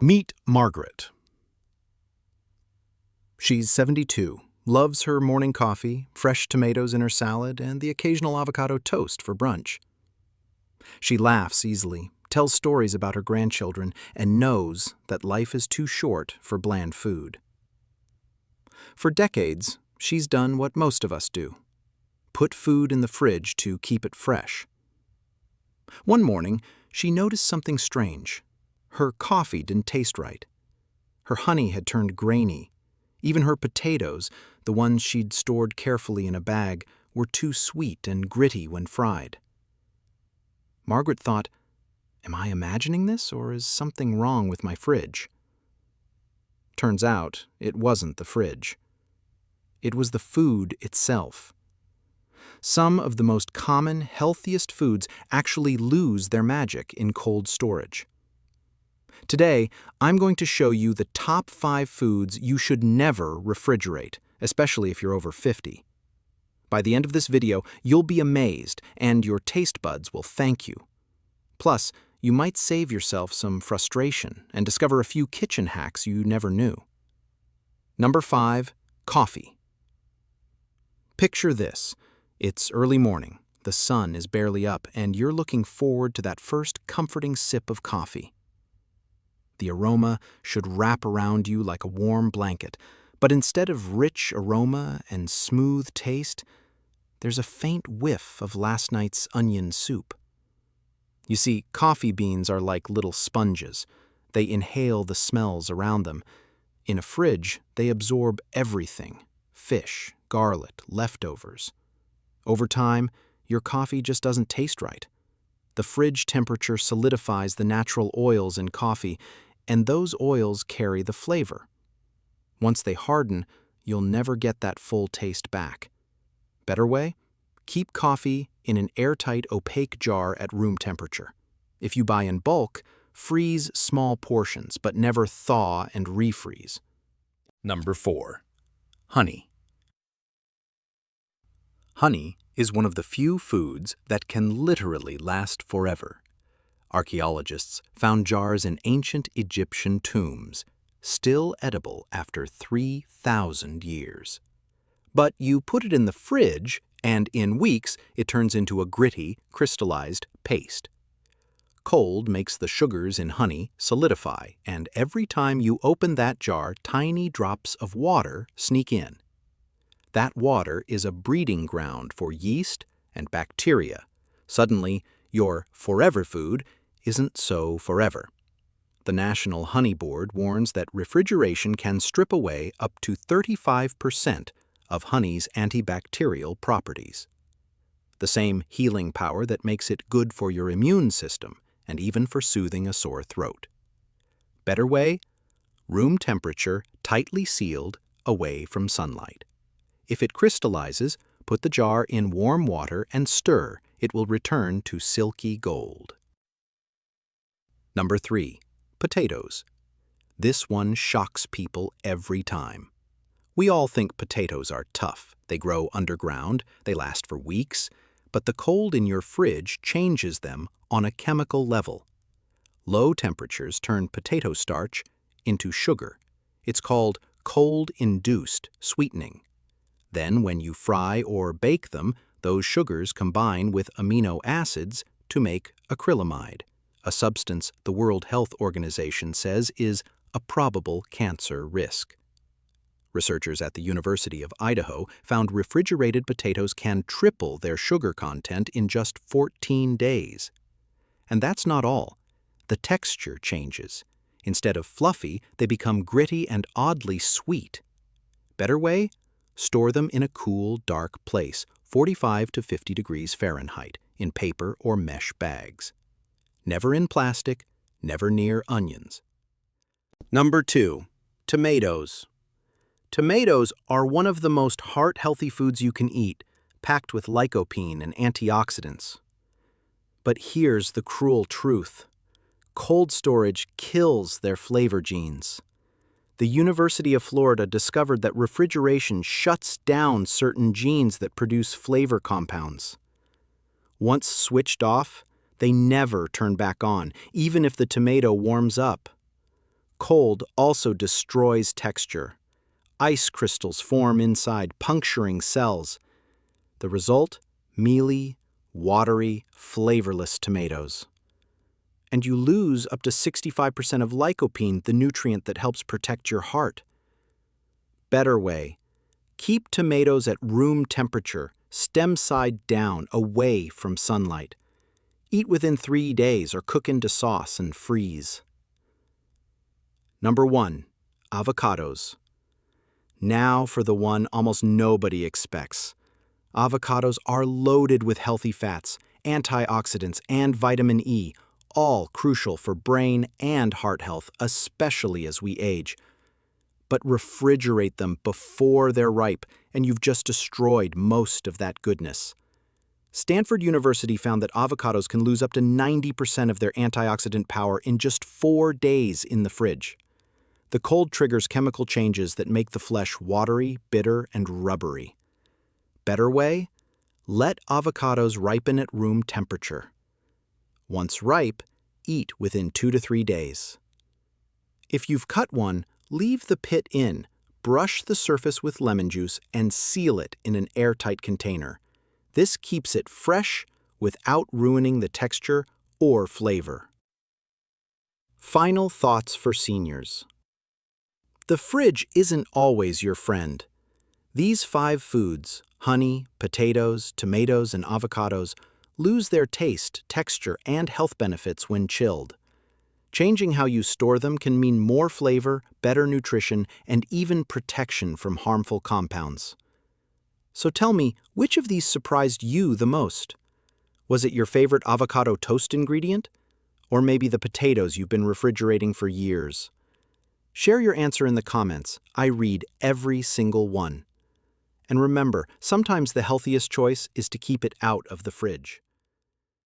Meet Margaret. She's 72, loves her morning coffee, fresh tomatoes in her salad, and the occasional avocado toast for brunch. She laughs easily, tells stories about her grandchildren, and knows that life is too short for bland food. For decades, she's done what most of us do: put food in the fridge to keep it fresh. One morning, she noticed something strange. Her coffee didn't taste right. Her honey had turned grainy. Even her potatoes, the ones she'd stored carefully in a bag, were too sweet and gritty when fried. Margaret thought, "Am I imagining this, or is something wrong with my fridge?" Turns out, it wasn't the fridge. It was the food itself. Some of the most common, healthiest foods actually lose their magic in cold storage. Today, I'm going to show you the top 5 foods you should never refrigerate, especially if you're over 50. By the end of this video, you'll be amazed, and your taste buds will thank you. Plus, you might save yourself some frustration and discover a few kitchen hacks you never knew. Number 5, coffee. Picture this. It's early morning, the sun is barely up, and you're looking forward to that first comforting sip of coffee. The aroma should wrap around you like a warm blanket, but instead of rich aroma and smooth taste, there's a faint whiff of last night's onion soup. You see, coffee beans are like little sponges. They inhale the smells around them. In a fridge, they absorb everything: fish, garlic, leftovers. Over time, your coffee just doesn't taste right. The fridge temperature solidifies the natural oils in coffee, and those oils carry the flavor. Once they harden, you'll never get that full taste back. Better way? Keep coffee in an airtight, opaque jar at room temperature. If you buy in bulk, freeze small portions, but never thaw and refreeze. Number 4. Honey. Honey is one of the few foods that can literally last forever. Archaeologists found jars in ancient Egyptian tombs, still edible after 3,000 years. But you put it in the fridge, and in weeks it turns into a gritty, crystallized paste. Cold makes the sugars in honey solidify, and every time you open that jar, tiny drops of water sneak in. That water is a breeding ground for yeast and bacteria. Suddenly, your forever food isn't so forever. The National Honey Board warns that refrigeration can strip away up to 35% of honey's antibacterial properties. The same healing power that makes it good for your immune system and even for soothing a sore throat. Better way? Room temperature, tightly sealed, away from sunlight. If it crystallizes, put the jar in warm water and stir. It will return to silky gold. Number 3, potatoes. This one shocks people every time. We all think potatoes are tough. They grow underground, they last for weeks, but the cold in your fridge changes them on a chemical level. Low temperatures turn potato starch into sugar. It's called cold-induced sweetening. Then, when you fry or bake them, those sugars combine with amino acids to make acrylamide, a substance the World Health Organization says is a probable cancer risk. Researchers at the University of Idaho found refrigerated potatoes can triple their sugar content in just 14 days. And that's not all. The texture changes. Instead of fluffy, they become gritty and oddly sweet. Better way? Store them in a cool, dark place, 45 to 50 degrees Fahrenheit, in paper or mesh bags. Never in plastic, never near onions. Number 2, tomatoes. Tomatoes are one of the most heart-healthy foods you can eat, packed with lycopene and antioxidants. But here's the cruel truth. Cold storage kills their flavor genes. The University of Florida discovered that refrigeration shuts down certain genes that produce flavor compounds. Once switched off, they never turn back on, even if the tomato warms up. cold also destroys texture. Ice crystals form inside, puncturing cells. The result? Mealy, watery, flavorless tomatoes. And you lose up to 65% of lycopene, the nutrient that helps protect your heart. Better way. Keep tomatoes at room temperature, stem side down, away from sunlight. Eat within 3 days or cook into sauce and freeze. Number 1. Avocados. Now for the one almost nobody expects. Avocados are loaded with healthy fats, antioxidants, and vitamin E, all crucial for brain and heart health, especially as we age. But refrigerate them before they're ripe, and you've just destroyed most of that goodness. Stanford University found that avocados can lose up to 90% of their antioxidant power in just 4 days in the fridge. The cold triggers chemical changes that make the flesh watery, bitter, and rubbery. Better way? Let avocados ripen at room temperature. Once ripe, eat within 2 to 3 days. If you've cut one, leave the pit in, brush the surface with lemon juice, and seal it in an airtight container. This keeps it fresh without ruining the texture or flavor. Final thoughts for seniors. The fridge isn't always your friend. These 5 foods, honey, potatoes, tomatoes, and avocados, lose their taste, texture, and health benefits when chilled. Changing how you store them can mean more flavor, better nutrition, and even protection from harmful compounds. So tell me, which of these surprised you the most? Was it your favorite avocado toast ingredient? Or maybe the potatoes you've been refrigerating for years? Share your answer in the comments. I read every single one. And remember, sometimes the healthiest choice is to keep it out of the fridge.